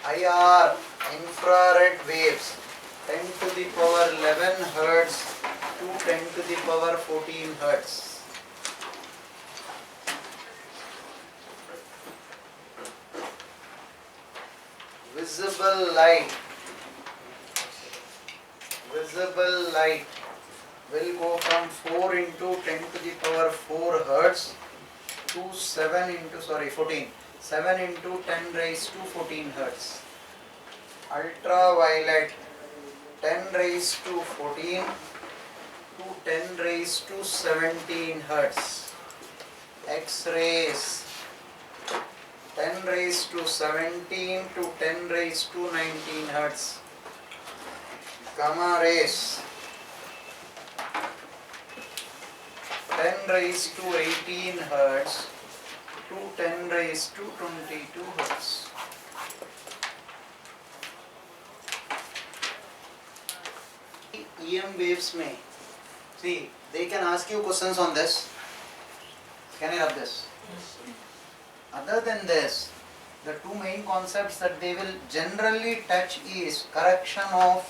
IR, infrared waves, 10 to the power 11 hertz to 10 to the power 14 hertz. Visible light will go from 4 into 10 to the power 4 hertz to 14. 7 into 10 raised to 14 hertz. Ultraviolet 10 raised to 14 to 10 raised to 17 hertz. X-rays 10 raised to 17 to 10 raised to 19 hertz. Gamma rays 10 raised to 18 hertz to 10 raised to 22 hertz. EM waves may, see, they can ask you questions on this. Can you have this? Other than this, the two main concepts that they will generally touch is correction of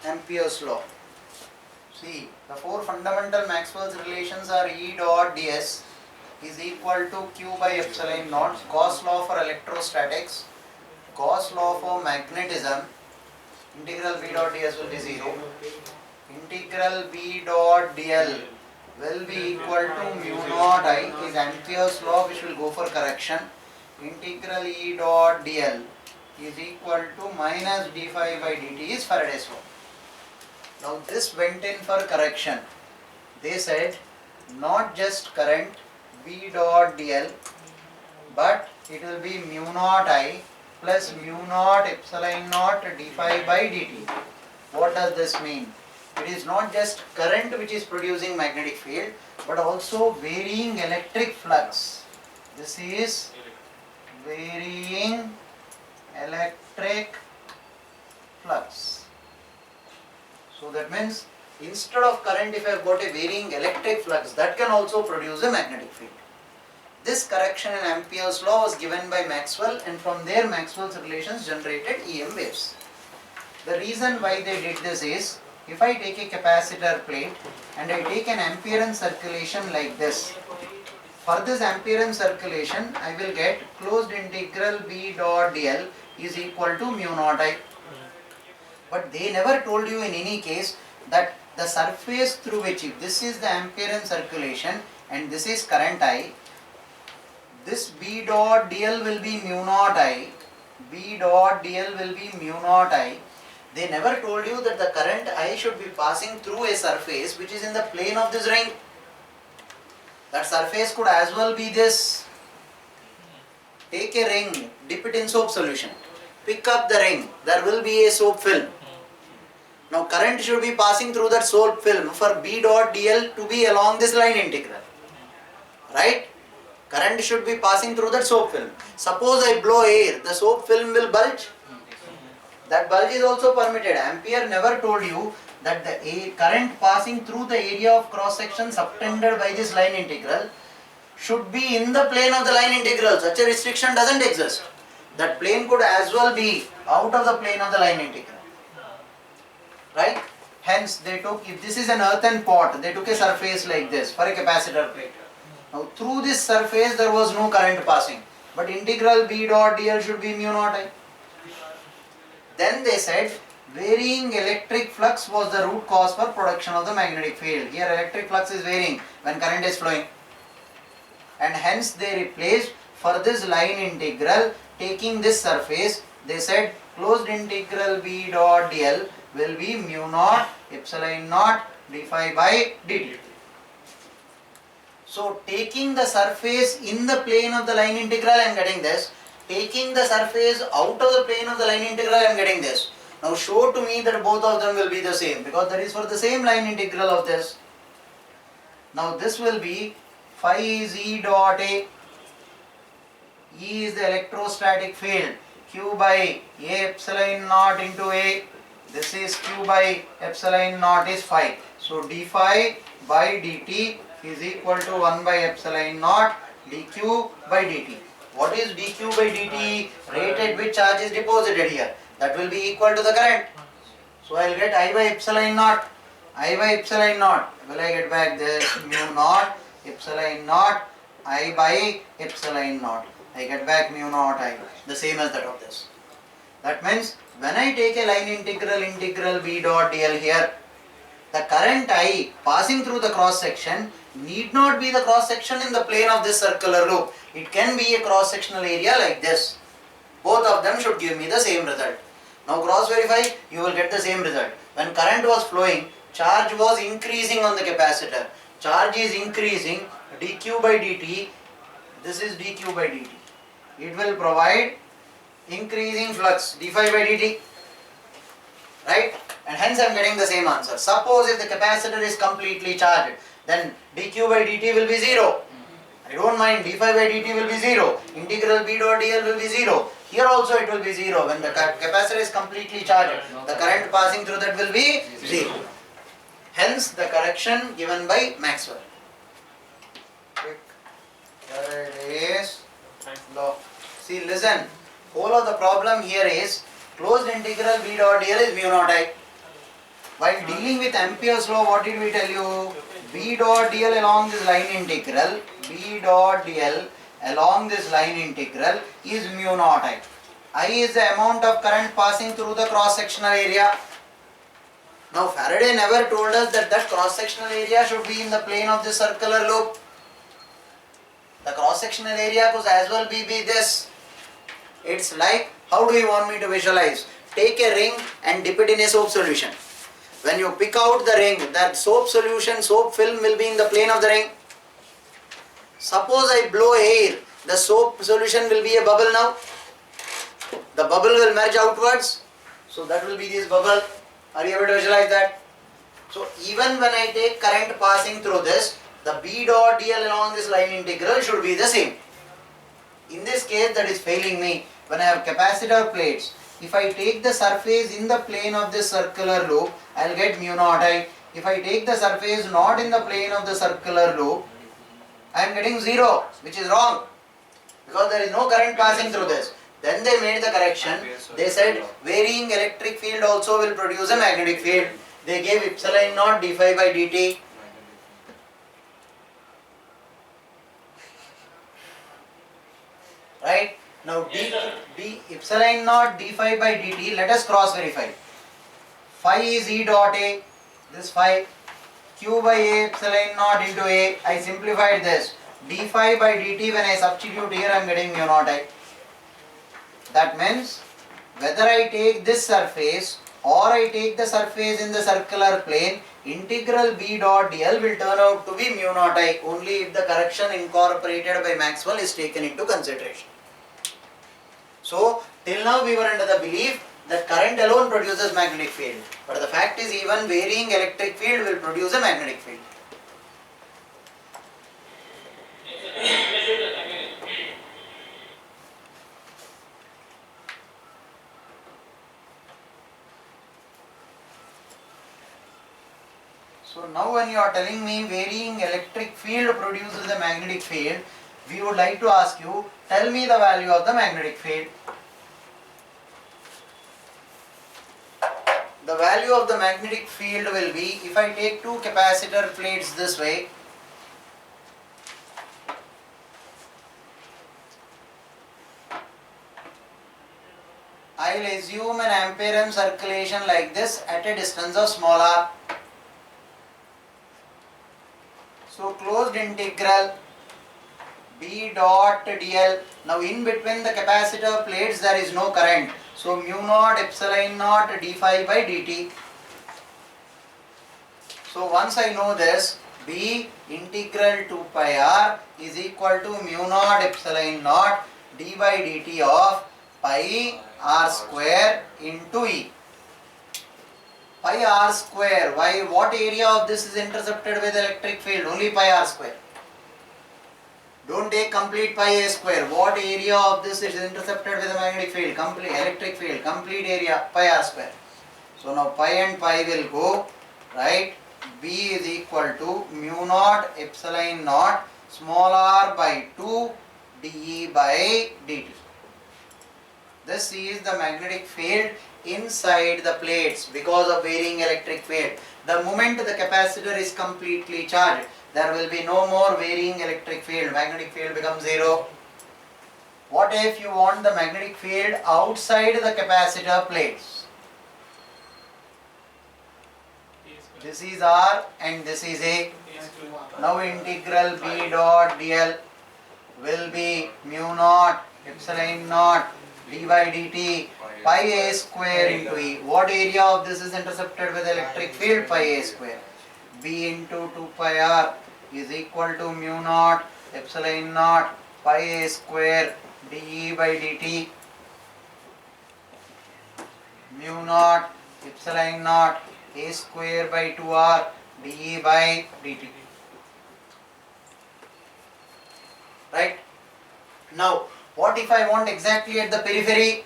Ampere's law. See, the four fundamental Maxwell's relations are E dot ds is equal to Q by epsilon naught, Gauss law for electrostatics, Gauss law for magnetism, integral V dot ds will be 0, integral V dot dl will be equal to mu naught I is Ampere's law which will go for correction, integral E dot dl is equal to minus d phi by dt is Faraday's law. Now this went in for correction. They said not just current V dot dl, but it will be mu naught I plus mu naught epsilon naught d phi by dt. What does this mean? It is not just current which is producing magnetic field, but also varying electric flux. This is varying electric flux. So that means instead of current, if I have got a varying electric flux, that can also produce a magnetic field. This correction in Ampere's law was given by Maxwell, and from there Maxwell's relations generated EM waves. The reason why they did this is, if I take a capacitor plate and I take an Amperean circulation like this, for this Amperean circulation I will get closed integral V dot dl is equal to mu naught I. But they never told you in any case that the surface through which, if this is the Amperean circulation and this is current I, this V dot dl will be mu naught I, V dot dl will be mu naught I. They never told you that the current I should be passing through a surface which is in the plane of this ring. That surface could as well be this. Take a ring, dip it in soap solution, pick up the ring, there will be a soap film. Now current should be passing through that soap film for B dot dl to be along this line integral. Right? Current should be passing through that soap film. Suppose I blow air, the soap film will bulge. That bulge is also permitted. Ampere never told you that the current passing through the area of cross section subtended by this line integral should be in the plane of the line integral. Such a restriction doesn't exist. That plane could as well be out of the plane of the line integral. Right? Hence they took, if this is an earthen pot, they took a surface like this for a capacitor plate. Now through this surface there was no current passing, but integral V dot dl should be mu naught I. Then they said varying electric flux was the root cause for production of the magnetic field. Here electric flux is varying when current is flowing, and hence they replaced for this line integral, taking this surface, they said closed integral V dot dl will be mu naught epsilon naught d phi by dt. So taking the surface in the plane of the line integral I am getting this, taking the surface out of the plane of the line integral I am getting this. Now show to me that both of them will be the same, because that is for the same line integral of this. Now this will be phi is E dot A, E is the electrostatic field, Q by A epsilon naught into A, this is Q by epsilon naught is phi. So d phi by dt is equal to 1 by epsilon naught dq by dt. What is dq by dt? Rate at which charge is deposited here. That will be equal to the current. So I will get I by epsilon naught. I by epsilon naught. Will I get back this mu naught epsilon naught I by epsilon naught. I get back mu naught I. The same as that of this. That means when I take a line integral B dot dl here, the current I passing through the cross section need not be the cross section in the plane of this circular loop. It can be a cross sectional area like this. Both of them should give me the same result. Now cross verify, you will get the same result. When current was flowing, charge was increasing on the capacitor. Charge is increasing, dq by dt, this is dq by dt. It will provide increasing flux, d phi by dt. Right? And hence I am getting the same answer. Suppose if the capacitor is completely charged, then dq by dt will be 0. I don't mind, d phi by dt will be 0. Integral b dot dl will be 0. Here also it will be 0. When the capacitor is completely charged, the current passing through that will be 0. Hence the correction given by Maxwell. Third is law. See, listen. Whole of the problem here is closed integral b dot dl is mu naught I. While dealing with Ampere's law, what did we tell you? B dot dl along this line integral, B dot dl along this line integral is mu naught I. I is the amount of current passing through the cross sectional area. Now Faraday never told us that that cross sectional area should be in the plane of the circular loop. The cross sectional area could as well be this. It's like, how do you want me to visualize? Take a ring and dip it in a soap solution. When you pick out the ring, that soap solution, soap film will be in the plane of the ring. Suppose I blow air, the soap solution will be a bubble now. The bubble will merge outwards. So that will be this bubble. Are you able to visualize that? So even when I take current passing through this, the B dot dl along this line integral should be the same. In this case, that is failing me. When I have capacitor plates, if I take the surface in the plane of this circular loop, I will get mu naught I. If I take the surface not in the plane of the circular loop, I am getting 0, which is wrong, because there is no current passing through this. Then they made the correction. They said varying electric field also will produce a magnetic field. They gave epsilon naught d phi by dt. Right? Now d epsilon naught d phi by dt, let us cross verify. Phi is E dot A, this phi, Q by A epsilon naught into A. I simplified this. D phi by dt, when I substitute here, I am getting mu naught I. That means whether I take this surface or I take the surface in the circular plane, integral B dot dl will turn out to be mu naught I only if the correction incorporated by Maxwell is taken into consideration. So till now we were under the belief that current alone produces magnetic field, but the fact is even varying electric field will produce a magnetic field. So now when you are telling me varying electric field produces a magnetic field, we would like to ask you, tell me the value of the magnetic field. The value of the magnetic field will be, if I take two capacitor plates this way, I will assume an ampere circulation like this at a distance of small r. So closed integral B dot dl. Now in between the capacitor plates there is no current. So mu naught epsilon naught d phi by dt. So once I know this, B integral 2 pi r is equal to mu naught epsilon naught d by dt of pi r square into E. Pi r square, why, what area of this is intercepted with electric field? Only pi r square. Don't take complete pi a square. What area of this is intercepted with a magnetic field? Complete electric field, complete area, pi r square. So now pi and pi will go, right? B is equal to mu naught epsilon naught small r by 2 d dE by dt. This is the magnetic field inside the plates because of varying electric field. The moment the capacitor is completely charged, there will be no more varying electric field. Magnetic field becomes zero. What if you want the magnetic field outside the capacitor plates? This is R and this is A. Now integral B dot dl will be mu naught epsilon naught d by dt pi a square into E. What area of this is intercepted with electric field? Pi a square. B into 2 pi r is equal to mu naught epsilon naught pi a square dE by dt mu naught epsilon naught a square by 2r dE by dt. Right? Now, what if I want exactly at the periphery?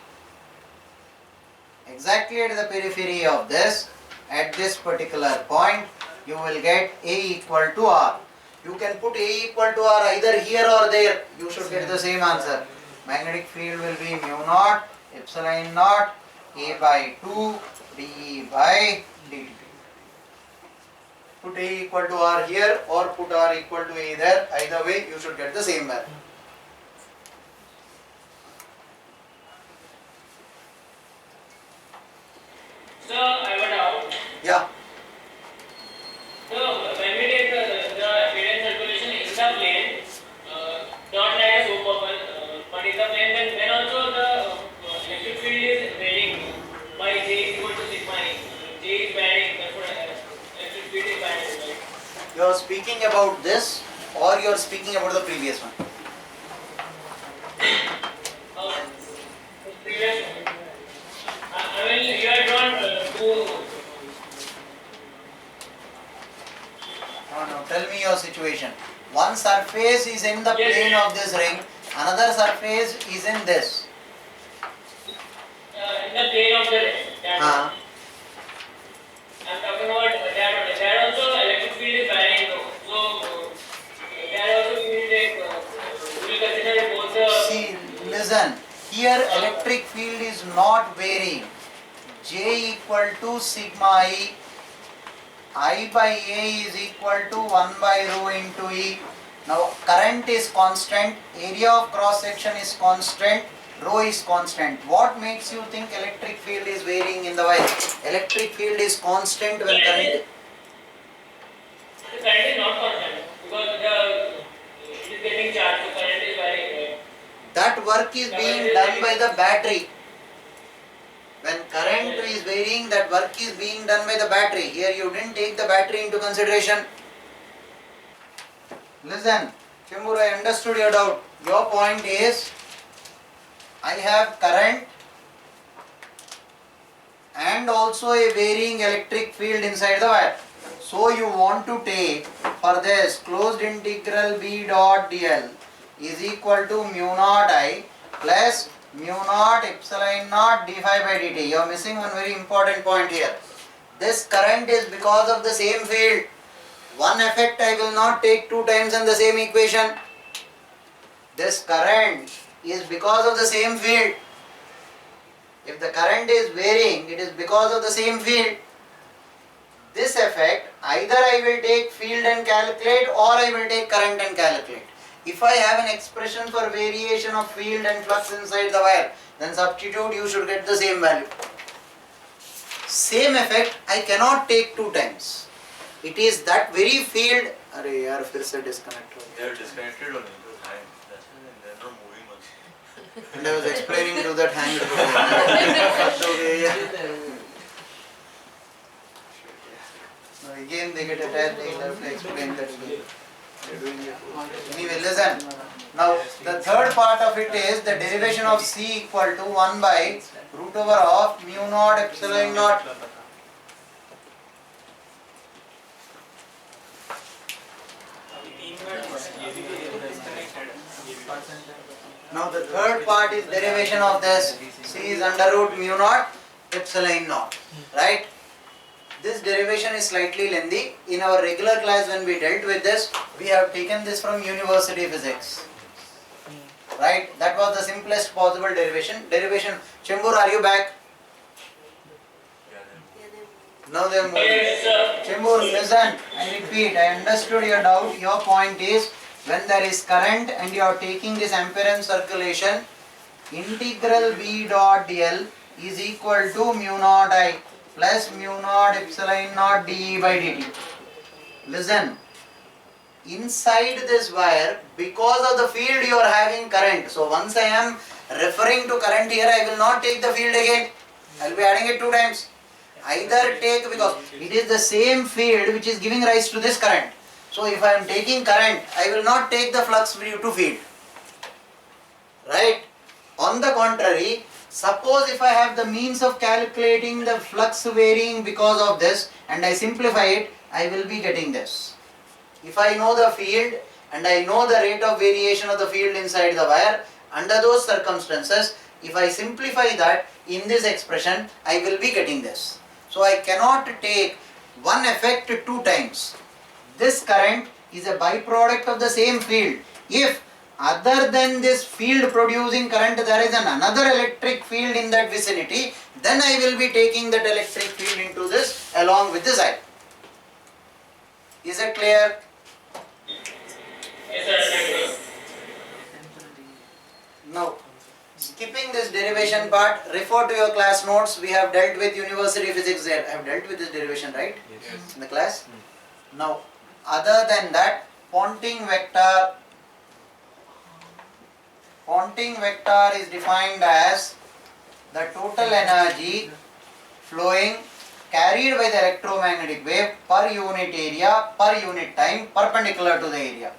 Exactly at the periphery of this, at this particular point, you will get A equal to R. You can put A equal to R either here or there. You should get the same answer. Magnetic field will be mu naught epsilon naught A by 2 dE by dt. Put A equal to R here or put R equal to A there. Either way, you should get the same value. So, I have a doubt. Yeah. So, when we take the hidden circulation in the plane, not like a soap bubble, but in the plane, then also the electric field is varying by J is equal to sigma E. J is varying, therefore electric field is varying. Right? You are speaking about this or you are speaking about the previous one? Previous one. I mean, you are drawn two. No, tell me your situation. One surface is in the plane of this ring, another surface is in this. In the plane of the ring. I'm talking about that. There also electric field is varying though. So there also we will consider both the. See, listen. Here electric field is not varying. J equal to sigma E. I by A is equal to 1 by rho into E. Now current is constant, area of cross section is constant, rho is constant. What makes you think electric field is varying in the wire? Electric field is constant when current. The current is not constant because it is getting charged. So current is varying. That work is being done by the battery. When current is varying, that work is being done by the battery. Here you didn't take the battery into consideration. Listen, Chembur, I understood your doubt. Your point is, I have current and also a varying electric field inside the wire. So you want to take for this closed integral B dot dl is equal to mu naught I plus mu naught epsilon naught d phi by dt. You are missing one very important point here. This current is because of the same field. One effect I will not take two times in the same equation. This current is because of the same field. If the current is varying, it is because of the same field. This effect, either I will take field and calculate or I will take current and calculate. If I have an expression for variation of field and flux inside the wire, then substitute, you should get the same value. Same effect I cannot take two times. It is that very field. Arey yaar, fir se disconnect ho They are disconnected only. That's why they are not moving also. And I was explaining to that hanged. Now again they get attached, they have to explain that. Anyway, listen. Now the third part of it is the derivation of C equal to 1 by root over of mu naught epsilon naught. Now the third part is derivation of this. C is under root mu naught epsilon naught. Right? This derivation is slightly lengthy. In our regular class when we dealt with this, we have taken this from university physics. Right? That was the simplest possible derivation. Chembur, are you back? Now they are moving. Yes, sir. Chembur, listen, I repeat, I understood your doubt. Your point is, when there is current and you are taking this ampere circulation, integral V dot dl is equal to mu naught I plus mu naught epsilon naught dE by dt. Listen, inside this wire, because of the field you are having current. So once I am referring to current here, I will not take the field again. I will be adding it 2 times. Either take, because it is the same field which is giving rise to this current. So if I am taking current, I will not take the flux due to field. Right? On the contrary, suppose if I have the means of calculating the flux varying because of this and I simplify it, I will be getting this. If I know the field and I know the rate of variation of the field inside the wire, under those circumstances, if I simplify that in this expression, I will be getting this. So I cannot take one effect 2 times. This current is a byproduct of the same field. If other than this field producing current there is another electric field in that vicinity, then I will be taking that electric field into this along with this I. Is it clear? Yes, sir. Thank you. Now, skipping this derivation part, refer to your class notes. We have dealt with university physics there. I have dealt with this derivation, right? Yes. In the class. Now, other than that, Ponting vector is defined as the total energy flowing carried by the electromagnetic wave per unit area, per unit time, perpendicular to the area.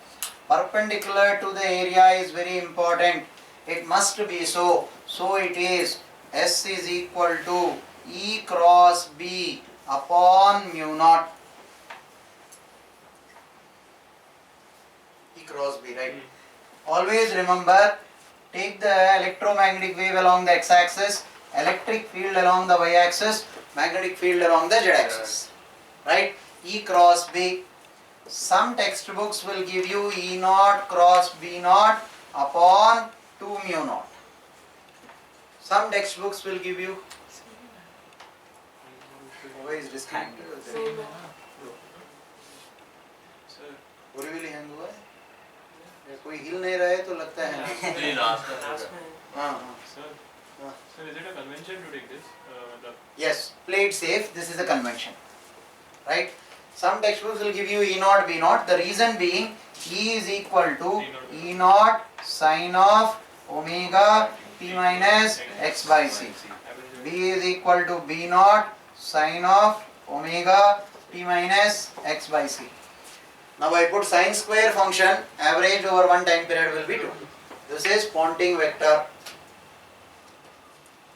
Perpendicular to the area is very important. It must be so. So it is S is equal to E cross B upon mu naught. E cross B, right? Always remember, take the electromagnetic wave along the x-axis, electric field along the y-axis, magnetic field along the z-axis. Right? E cross B. Some textbooks will give you E naught cross B naught upon 2 mu naught. Some textbooks will give you. POWAI is disconnected. Borivali hang हुआ है? कोई हिल नहीं रहा है तो लगता है नहीं लास्ट हाँ Sir, is it a convention to take this? Yes, play it safe. This is a convention, right? Some textbooks will give you E naught B naught. The reason being E is equal to E naught sine of omega T minus x by c. B is equal to B naught sine of omega T minus x by c. Now I put sine square function, average over one time period will be 2. This is Ponting vector.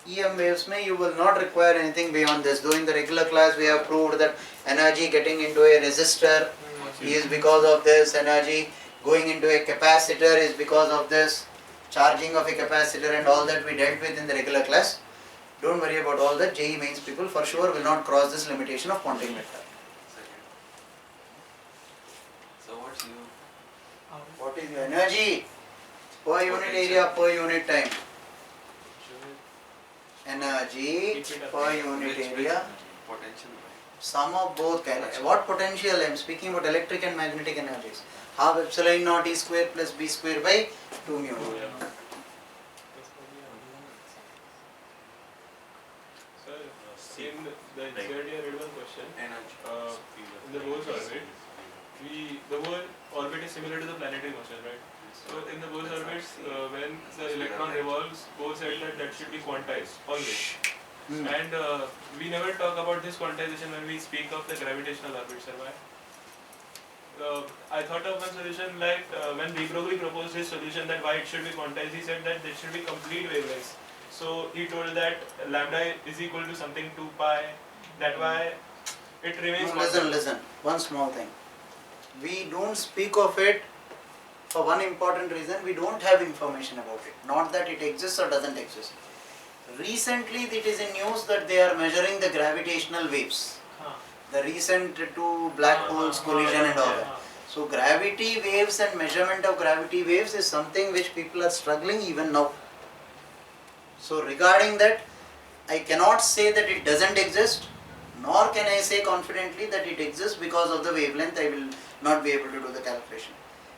EM waves may you will not require anything beyond this. Though in the regular class we have proved that energy getting into a resistor is because of this, energy going into a capacitor is because of this, charging of a capacitor and all that we dealt with in the regular class. Don't worry about all that. JEE mains people for sure will not cross this limitation of Ponting vector. So what's U? What is your energy per unit area per unit time? Energy per unit area, Potential. sum of both. What potential? I am speaking about electric and magnetic energies. Half epsilon naught E square plus B square by 2 mu. Sir, in the NCERT I read one question. In the Bohr's orbit, the Bohr orbit is similar to the planetary motion, right? So in the Bohr's orbit, when the electron revolves, Bohr said that should be quantized always. And we never talk about this quantization when we speak of the gravitational orbit, sir. Why? I thought of one solution like when de Broglie proposed his solution that why it should be quantized, he said that it should be complete wavelengths. So he told that lambda is equal to something 2 pi, that why it remains. No, listen, one small thing. We don't speak of it for one important reason, we don't have information about it. Not that it exists or doesn't exist. Recently it is in news that they are measuring the gravitational waves. The recent two black holes collision and all that. So gravity waves and measurement of gravity waves is something which people are struggling even now. So regarding that, I cannot say that it doesn't exist, nor can I say confidently that it exists because of the wavelength. I will not be able to do the calculation.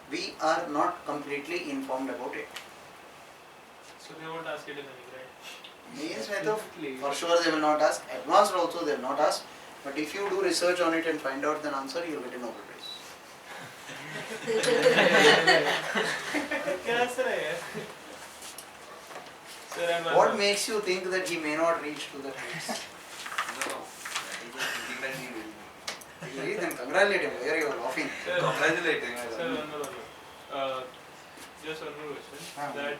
We are not completely informed about it. So they won't ask it in any, right? Means में तो for sure they will not ask. Advanced also they will not ask. But if you do research on it and find out the answer, you will get a Nobel Prize. क्या answer है यार? Sir, and What makes you think that he may not reach to the heights? No, I was thinking that he will. Really, then congratulate him. Where you are laughing? Sir, Congratulating. sir, just one more question. That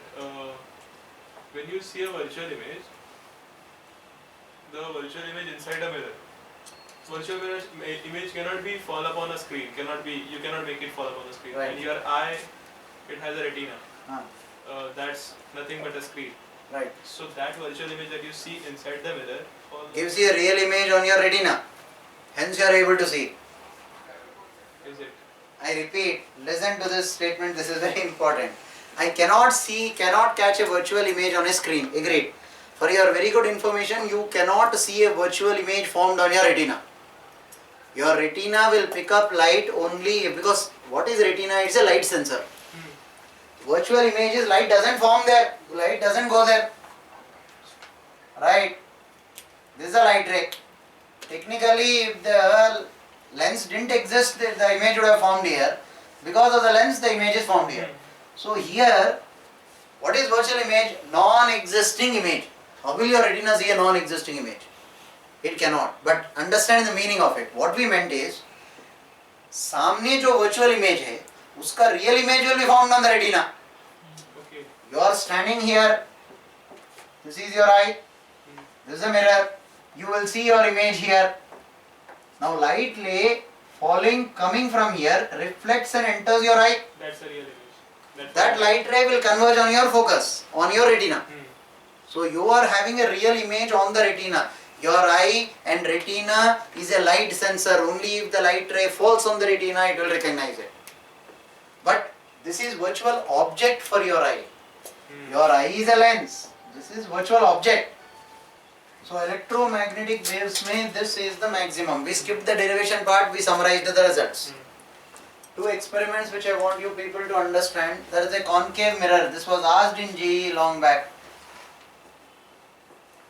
when you see a virtual image, the virtual image inside a mirror, virtual mirror image cannot be fall upon a screen. You cannot make it fall upon the screen. Right. And your eye, it has a retina. Ah, That's nothing but a screen. right. So that virtual image that you see inside the mirror Gives you a real image on your retina. Hence you are able to see. is it? I repeat, listen to this statement, this is very important. I cannot catch a virtual image on a screen. Agreed. For your very good information, you cannot see a virtual image formed on your retina. Your retina will pick up light only because what is retina? It's a light sensor. Virtual images, light doesn't form there, light doesn't go there. Right? This is a light ray. Technically, if the lens didn't exist, the image would have formed here. Because of the lens, the image is formed here. So here, what is virtual image? Non-existing image. How will your retina see a non-existing image? It cannot. But understand the meaning of it. What we meant is, सामने जो virtual image है, उसका real image will be found on the retina. Okay. You are standing here. This is your eye. This is a mirror. You will see your image here. Now light ray falling, coming from here, reflects and enters your eye. That's a real image. That light ray will converge on your focus, on your retina. Hmm. So you are having a real image on the retina. Your eye and retina is a light sensor. Only if the light ray falls on the retina, it will recognize it. But this is virtual object for your eye. Your eye is a lens. This is virtual object. So electromagnetic waves mein this is the maximum. We skipped the derivation part, we summarized the results. Two experiments which I want you people to understand. There is a concave mirror. This was asked in GE long back.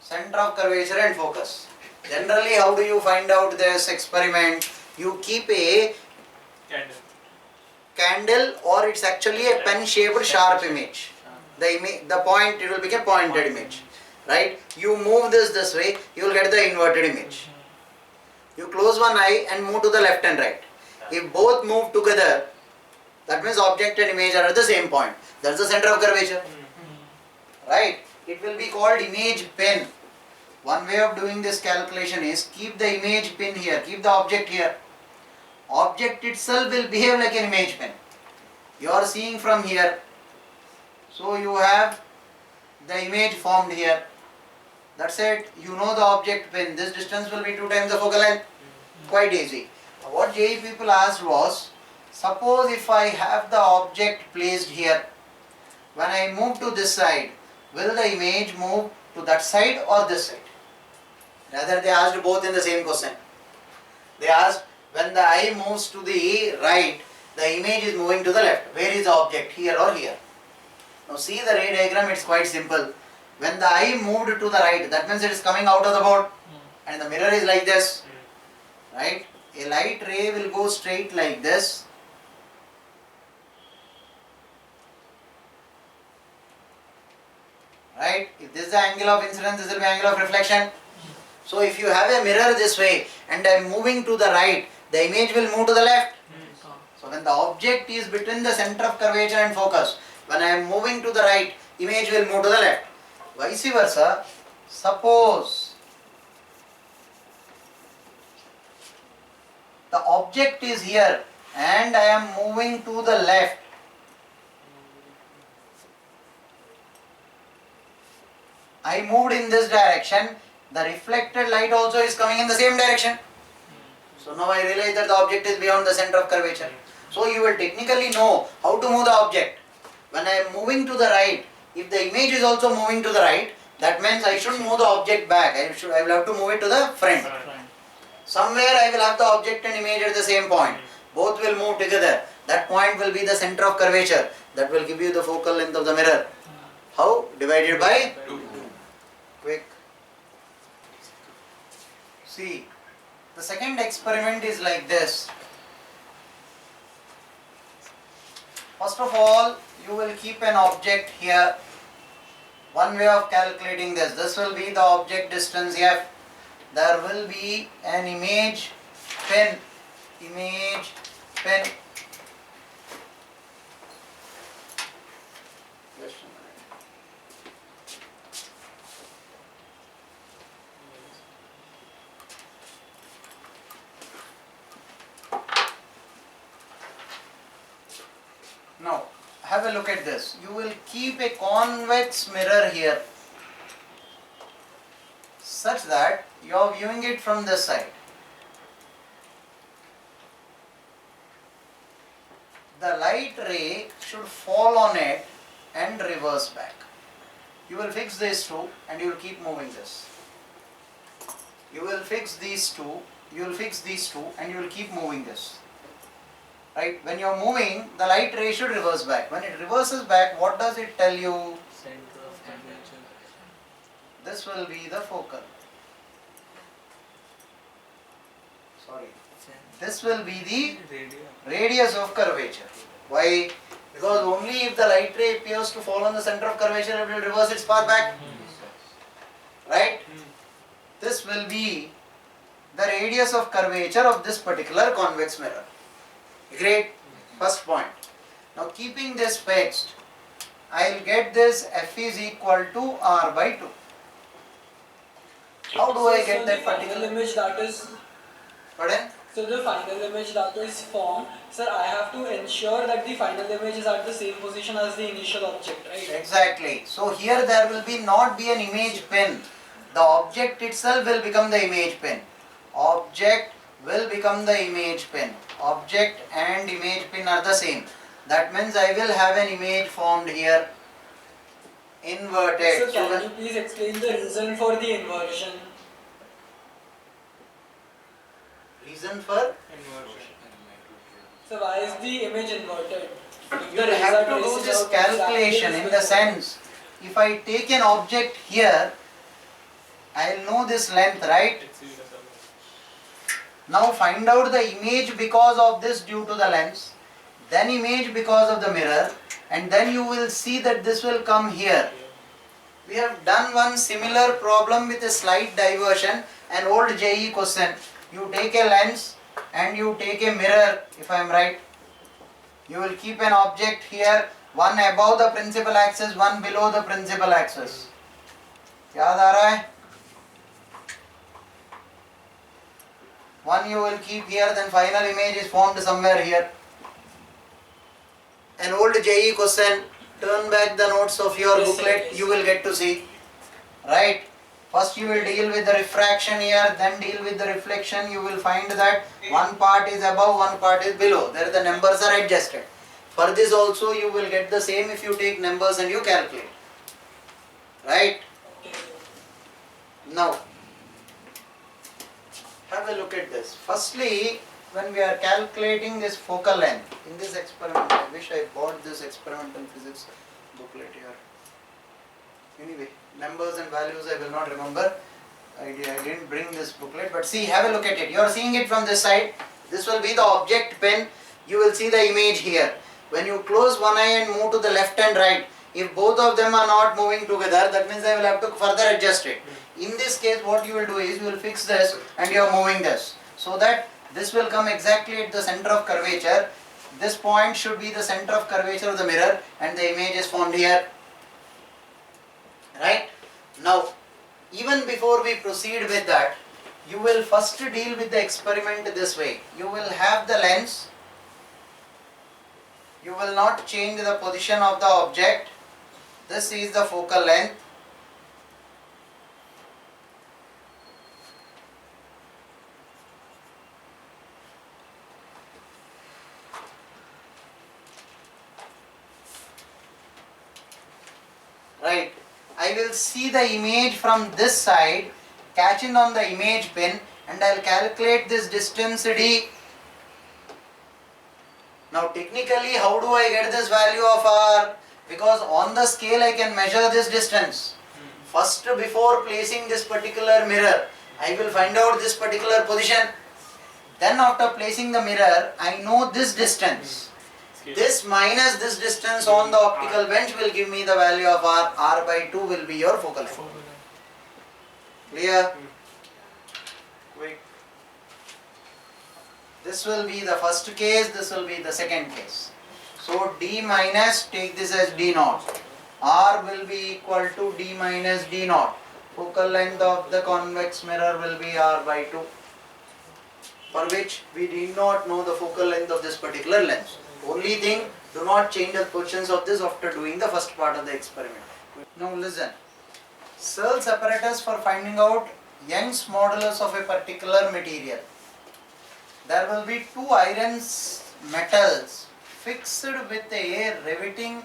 Center of curvature and focus. Generally, how do you find out this experiment? You keep a candle or it's actually a pen shaped sharp image. The point, it will become pointed image. Right? You move this way, you will get the inverted image. You close one eye and move to the left and right. If both move together, that means object and image are at the same point. That's the center of curvature. Right? It will be called image pin. One way of doing this calculation is keep the image pin here, keep the object here. Object itself will behave like an image pin. You are seeing from here. So you have the image formed here. That's it. You know the object pin. This distance will be 2 times the focal length. Quite easy. What JE people asked was, suppose if I have the object placed here, when I move to this side, will the image move to that side or this side? Rather, they asked both in the same question. They asked, when the eye moves to the right, the image is moving to the left. Where is the object? Here or here? Now see the ray diagram, it's quite simple. When the eye moved to the right, that means it is coming out of the board. And the mirror is like this. Right? A light ray will go straight like this. Right? If this is the angle of incidence, this will be angle of reflection. So if you have a mirror this way and I am moving to the right, the image will move to the left. So when the object is between the center of curvature and focus, when I am moving to the right, image will move to the left. Vice versa, suppose the object is here and I am moving to the left. I moved in this direction, the reflected light also is coming in the same direction. So now I realize that the object is beyond the center of curvature. So you will technically know how to move the object. When I am moving to the right, if the image is also moving to the right, that means I should move the object back. I will have to move it to the front. Somewhere I will have the object and image at the same point. Both will move together. That point will be the center of curvature. That will give you the focal length of the mirror. How? Divided by 2. Quick. See, the second experiment is like this. First of all, you will keep an object here. One way of calculating this will be the object distance f. There will be an image pen. Now, have a look at this. You will keep a convex mirror here such that you are viewing it from this side. The light ray should fall on it and reverse back. You will fix these two and you will keep moving this. You will fix these two and you will keep moving this. Right? When you are moving, the light ray should reverse back. When it reverses back, what does it tell you? Center of curvature. This will be the focal. Sorry. This will be the radius of curvature. Why? Because only if the light ray appears to fall on the center of curvature, it will reverse its path back. Right? This will be the radius of curvature of this particular convex mirror. Great. First point. Now keeping this fixed, I will get this f is equal to r by 2. How do I get that particular image that is? Pardon? So the final image that is formed, sir, I have to ensure that the final image is at the same position as the initial object, right? Exactly. So here there will not be an image pin. The object itself will become the image pin. Object will become the image pin. Object and image pin are the same. That means I will have an image formed here, inverted. So can you please explain the reason for the inversion? Reason for? So why is the image inverted? You will have to do this calculation in the sense, if I take an object here, I will know this length, right? Now find out the image because of this due to the lens, then image because of the mirror, and then you will see that this will come here. We have done one similar problem with a slight diversion, an old JE question. You take a lens and you take a mirror, if I am right. You will keep an object here, one above the principal axis, one below the principal axis. याद आ रहा है? One you will keep here, then final image is formed somewhere here. An old JE question, turn back the notes of your booklet, you will get to see. Right? First you will deal with the refraction here, then deal with the reflection. You will find that one part is above, one part is below. There the numbers are adjusted. For this also you will get the same if you take numbers and you calculate. Right? Now, have a look at this. Firstly, when we are calculating this focal length, in this experiment, I wish I bought this experimental physics booklet here. Anyway, numbers and values I will not remember. I didn't bring this booklet, but see, have a look at it. You are seeing it from this side. This will be the object pen. You will see the image here. When you close one eye and move to the left and right, if both of them are not moving together, that means I will have to further adjust it. In this case, what you will do is, you will fix this and you are moving this, so that this will come exactly at the center of curvature. This point should be the center of curvature of the mirror and the image is formed here. Right? Now, even before we proceed with that, you will first deal with the experiment this way. You will have the lens. You will not change the position of the object. This is the focal length. right? I will see the image from this side, catch it on the image pin, and I will calculate this distance d. Now technically, how do I get this value of r? Because on the scale I can measure this distance. First, before placing this particular mirror, I will find out this particular position. Then after placing the mirror, I know this distance. This minus this distance on the optical bench will give me the value of r. R by 2 will be your focal length. Clear? Wait. This will be the first case, this will be the second case. So d minus, take this as d naught. R will be equal to d minus d naught. Focal length of the convex mirror will be r by 2. For which we did not know the focal length of this particular lens. Only thing, do not change the positions of this after doing the first part of the experiment. Now listen. Searle's apparatus for finding out Young's modulus of a particular material. There will be two iron metals fixed with a riveting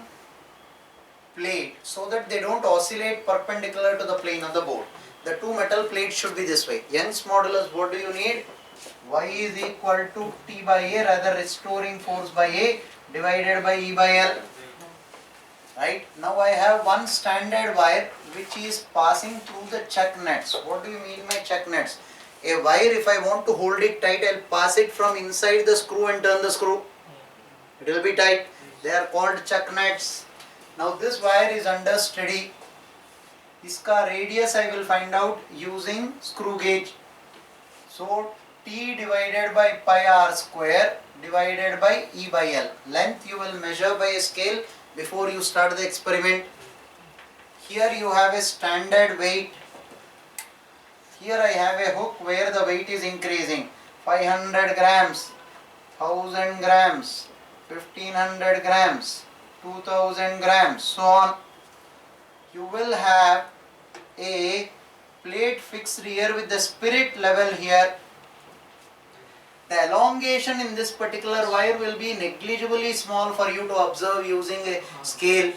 plate so that they don't oscillate perpendicular to the plane of the board. The two metal plates should be this way. Young's modulus, what do you need? Y is equal to T by A, rather restoring force by A divided by E by L. Right? Now I have one standard wire which is passing through the chuck nuts. What do you mean by chuck nuts? A wire, if I want to hold it tight, I will pass it from inside the screw and turn the screw. It will be tight. They are called chuck nuts. Now this wire is under steady. Iska radius I will find out using screw gauge. So T divided by pi r square divided by E by L. Length you will measure by a scale before you start the experiment. Here you have a standard weight. Here I have a hook where the weight is increasing. 500 grams, 1000 grams, 1500 grams, 2000 grams, so on. You will have a plate fixed here with the spirit level here. The elongation in this particular wire will be negligibly small for you to observe using a scale.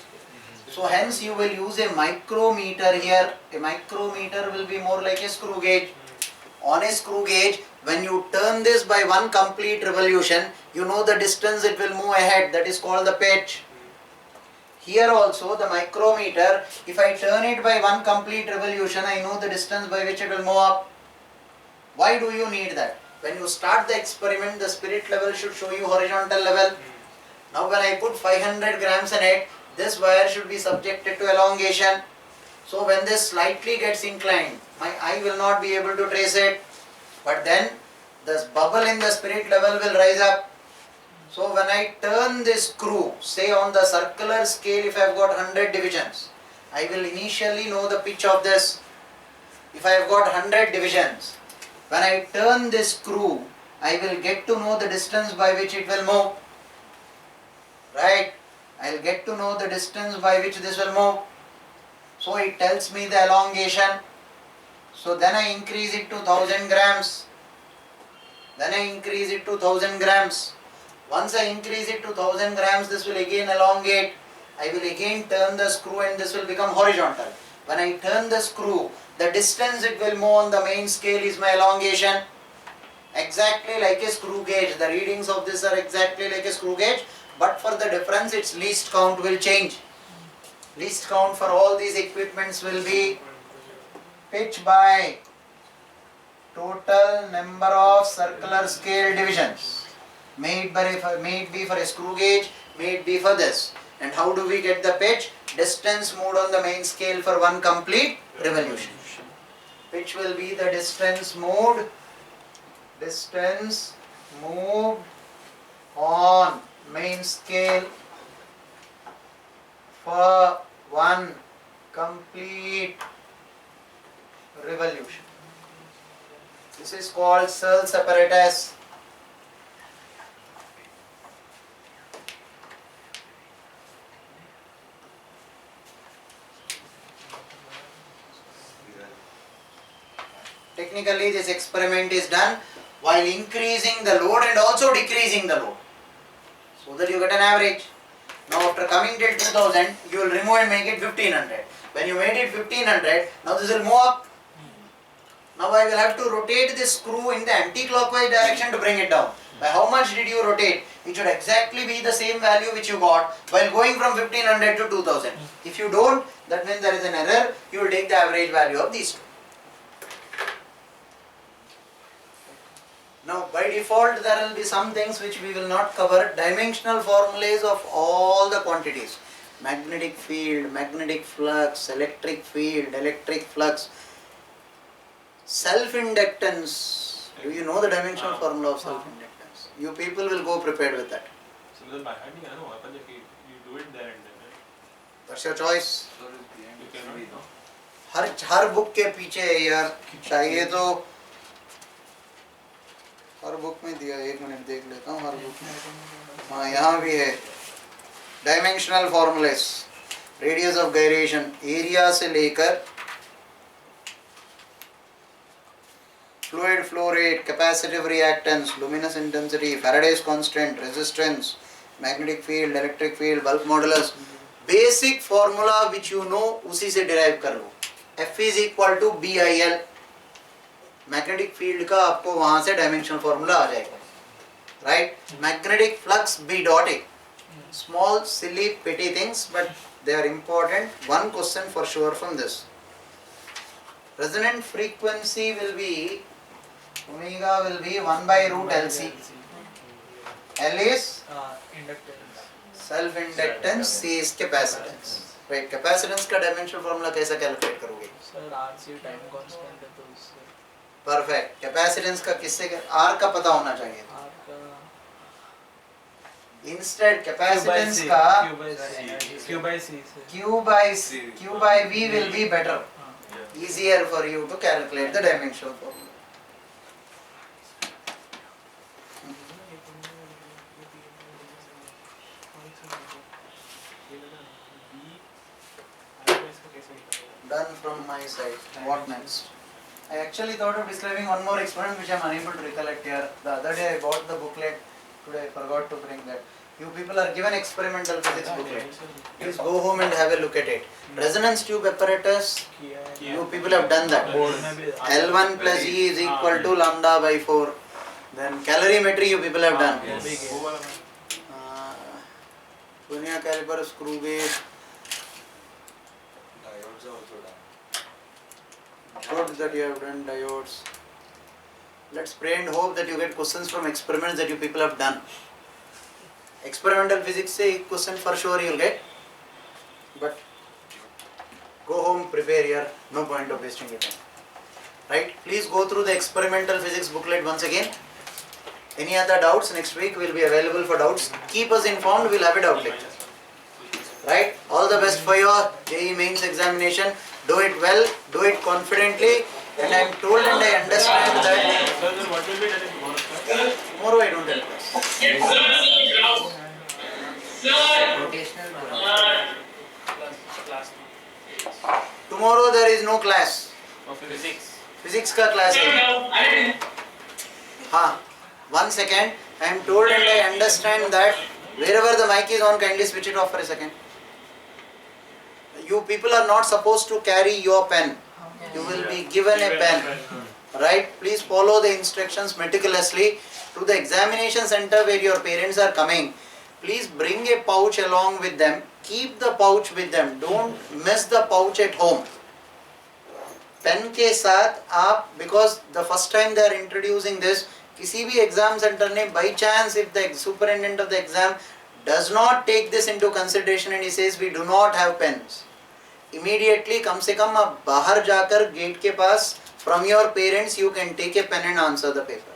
So hence you will use a micrometer here. A micrometer will be more like a screw gauge. On a screw gauge, when you turn this by one complete revolution, you know the distance it will move ahead. That is called the pitch. Here also the micrometer, if I turn it by one complete revolution, I know the distance by which it will move up. Why do you need that? When you start the experiment, the spirit level should show you horizontal level. Now when I put 500 grams in it, this wire should be subjected to elongation. So when this slightly gets inclined, my eye will not be able to trace it. But then this bubble in the spirit level will rise up. So when I turn this screw, say on the circular scale, if I have got 100 divisions, I will initially know the pitch of this. If I have got 100 divisions, when I turn this screw, I will get to know the distance by which it will move. Right? I will get to know the distance by which this will move. So it tells me the elongation. So then I increase it to 1000 grams. Then I increase it to 1000 grams. Once I increase it to 1000 grams, this will again elongate. I will again turn the screw and this will become horizontal. When I turn the screw, the distance it will move on the main scale is my elongation. Exactly like a screw gauge. The readings of this are exactly like a screw gauge, but for the difference its least count will change. Least count for all these equipments will be pitch by total number of circular scale divisions. May it be for a screw gauge, may it be for this. And how do we get the pitch? Distance moved on the main scale for one complete revolution. Pitch will be the distance moved on main scale for one complete revolution. This is called Searle's apparatus. Technically, this experiment is done while increasing the load and also decreasing the load, so that you get an average. Now after coming till 2000, you will remove and make it 1500. When you made it 1500, now this will move up. Now I will have to rotate this screw in the anti-clockwise direction to bring it down. By how much did you rotate? It should exactly be the same value which you got while going from 1500 to 2000. If you don't, that means there is an error. You will take the average value of these two. Now by default there will be some things which we will not cover. Dimensional formulas of all the quantities. Magnetic field, magnetic flux, electric field, electric flux. Self-inductance. Do you know the dimensional formula of self-inductance? You people will go prepared with that. So by hand you know, you do it there and then, right? That's your choice. You cannot know. Her book के पीछे है यार, चाहिए तो हर book में दिया, एक minute देख लेता हूँ हर बुक में. हाँ यहाँ भी है. Dimensional formulas, radius of gyration, area से लेकर fluid flow rate, capacitive reactance, luminous intensity, Faraday's constant, resistance, magnetic field, electric field, bulk modulus. Basic formula which you know, उसी से derive कर लो. F is equal to BIL. Magnetic field का आपको वहाँ से dimensional formula आ जाएगा. Right? Magnetic flux B dot A. Small, silly, petty things, but they are important. One question for sure from this. Resonant frequency will be, omega will be 1 by root LC. L is Inductance. self-inductance, C is capacitance. Right, capacitance का dimensional formula कैसा calculate करोगे? Sir, RC time constant है तो उससे. Perfect. Capacitance का किससे R का पता होना चाहिए. R का Instead capacitance का Q by C से. Q by V will be better. Easier for you to calculate the dimensional formula. Done from my side. What next? I actually thought of describing one more experiment which I am unable to recollect here. The other day I bought the booklet. Today I forgot to bring that. You people are given experimental physics booklet. Please go home and have a look at it. Resonance tube apparatus. You people have done that. L1 plus E is equal to lambda by 4. Then calorimetry you people have done. Vernier caliper, screw gauge. Diodes are also done. Good that you have done diodes. Let's pray and hope that you get questions from experiments that you people have done. Experimental physics से एक question for sure you will get. But go home, prepare here. No point of wasting your time. Right? Please go through the experimental physics booklet once again. Any other doubts? Next week we will be available for doubts. Keep us informed. We will have a doubt lecture. Right? All the best for your JEE mains examination. Do it well. Do it confidently. And I am told and I understand that. Sir, then what will be done tomorrow? Tomorrow I don't have class. Tomorrow there is no class. Physics का class है. हाँ. 1 second. I am told and I understand that wherever the mic is on, kindly switch it off for a second. You people are not supposed to carry your pen. You will be given a pen. Right? Please follow the instructions meticulously. To the examination center where your parents are coming, please bring a pouch along with them. Keep the pouch with them. Don't miss the pouch at home. Pen के साथ आप, because the first time they are introducing this, किसी भी exam center ने by chance if the superintendent of the exam does not take this into consideration and he says we do not have pens, immediately कम से कम आप बाहर जाकर gate के पास from your parents you can take a pen and answer the paper.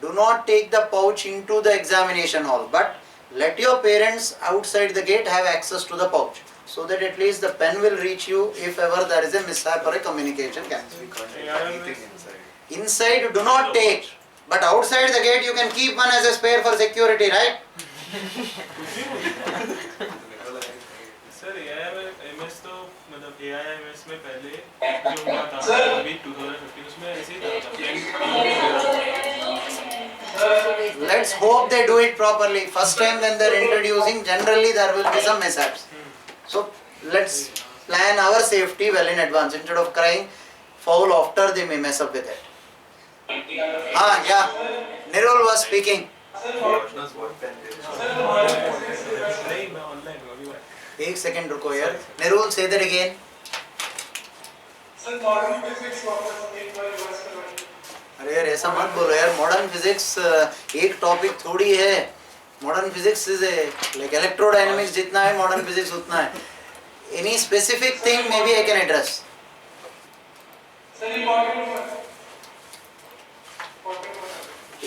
Do not take the pouch into the examination hall, but let your parents outside the gate have access to the pouch, so that at least the pen will reach you if ever there is a mishap or a communication cancel. We can't take anything inside. Inside do not take, but outside the gate you can keep one as a spare for security, right? Sir, AIMS तो मतलब AIMS में पहले जो हुआ था अभी 2015 उसमें ऐसे ही था Let's hope they do it properly. First time when they're introducing, generally there will be some mishaps. So let's plan our safety well in advance instead of crying foul after they may mess up with it. Yeah. Nerul was speaking. नहीं मैं online हूँ अभी मैं एक second रुको यार. Nerul, say that again. अरे यार ऐसा मत बोलो यार. मॉडर्न फिजिक्स एक टॉपिक थोड़ी है. Modern physics is like electrodynamics जितना है मॉडर्न फिजिक्स उतना है. Any specific thing maybe I can address.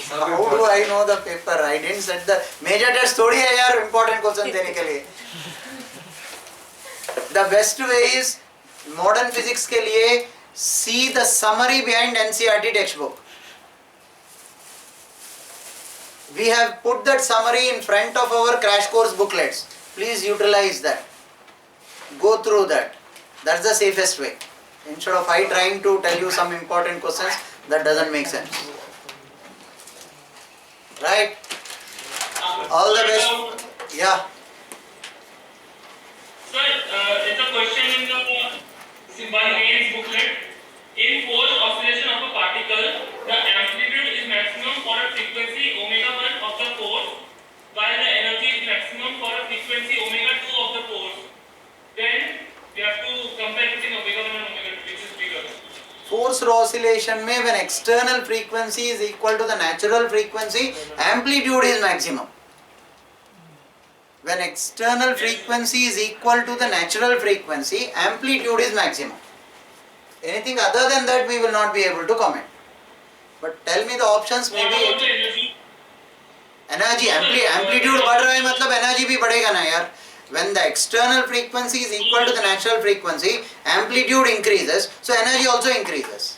How do I know the paper? I didn't set the major test थोड़ी है यार important question देने के लिए. The best way is modern physics के लिए see the summary behind NCERT textbook. We have put that summary in front of our crash course booklets. Please utilize that. Go through that. That's the safest way. Instead of I trying to tell you some important questions, that doesn't make sense. Right? All the best. Yeah. Sir, it's a question in the mains booklet. In force oscillation of a particle, the amplitude is maximum for a frequency omega 1 of the force, while the energy is maximum for a frequency omega 2 of the force. Then we have to compare between omega 1 and omega 2, which is bigger. Forced oscillation में when external frequency is equal to the natural frequency, amplitude is maximum. When external frequency is equal to the natural frequency, amplitude is maximum. Anything other than that we will not be able to comment. But tell me the options maybe. What about the energy? Energy, amplitude बढ़ रहा है मतलब energy भी बढ़ेगा ना यार. When the external frequency is equal to the natural frequency, amplitude increases, so energy also increases.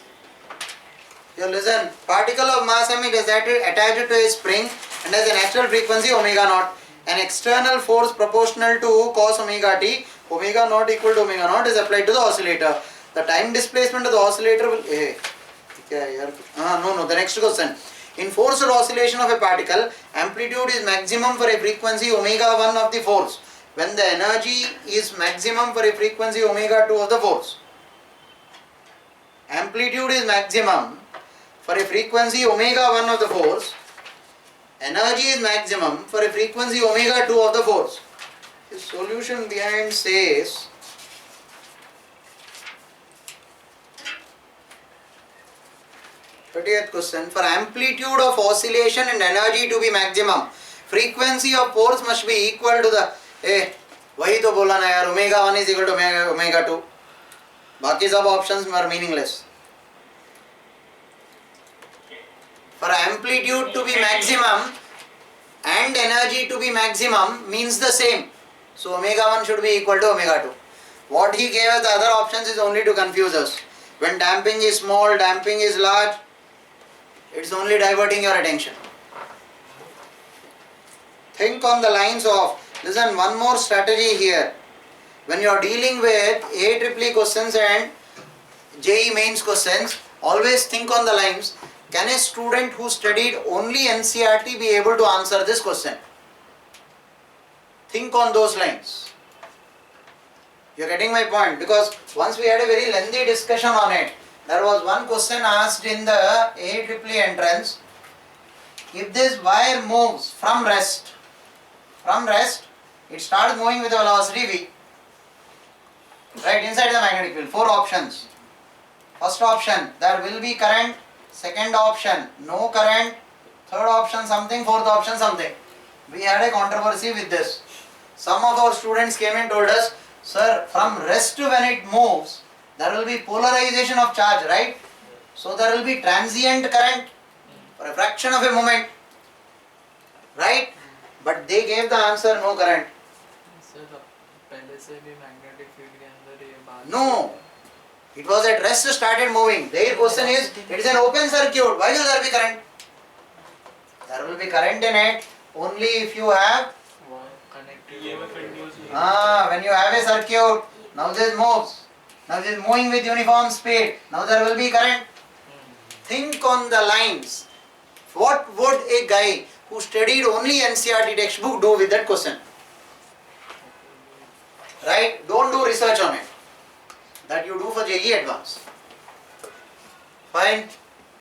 You listen, particle of mass m is attached to a spring and has a natural frequency omega naught. An external force proportional to cos omega t, omega naught equal to omega naught is applied to the oscillator. The time displacement of the oscillator will... No, the next question. In forced oscillation of a particle, amplitude is maximum for a frequency omega 1 of the force, when the energy is maximum for a frequency omega 2 of the force. Amplitude is maximum for a frequency omega 1 of the force. Energy is maximum for a frequency omega 2 of the force. The solution behind says 30th question. For amplitude of oscillation and energy to be maximum, frequency of force must be equal to the वही तो बोला ना यार, omega 1 is equal to omega 2. बाकी सब options are meaningless. For amplitude to be maximum and energy to be maximum means the same. So omega 1 should be equal to omega 2. What he gave us the other options is only to confuse us. When damping is small, damping is large, it's only diverting your attention. Think on the lines of, listen, one more strategy here. When you are dealing with AEEE questions and JEE mains questions, always think on the lines, can a student who studied only NCERT be able to answer this question? Think on those lines. You are getting my point? Because once we had a very lengthy discussion on it. There was one question asked in the AEEE entrance. If this wire moves from rest, it starts moving with a velocity v, right, inside the magnetic field. 4 options. First option, there will be current. Second option, no current. Third option, something. Fourth option, something. We had a controversy with this. Some of our students came and told us, sir, from rest when it moves, there will be polarization of charge, right? So there will be transient current for a fraction of a moment, right? But they gave the answer, no current. पहले से भी magnetic field के अंदर ये बात No, it was at rest started moving. Their question is, it is an open circuit. Why will there be current? There will be current in it only if you have. connected EMF induced When you have a circuit, now this moves. Now this is moving with uniform speed. Now there will be current. Think on the lines. What would a guy who studied only NCERT textbook do with that question? Right? Don't do research on it. That you do for JEE Advanced. Fine.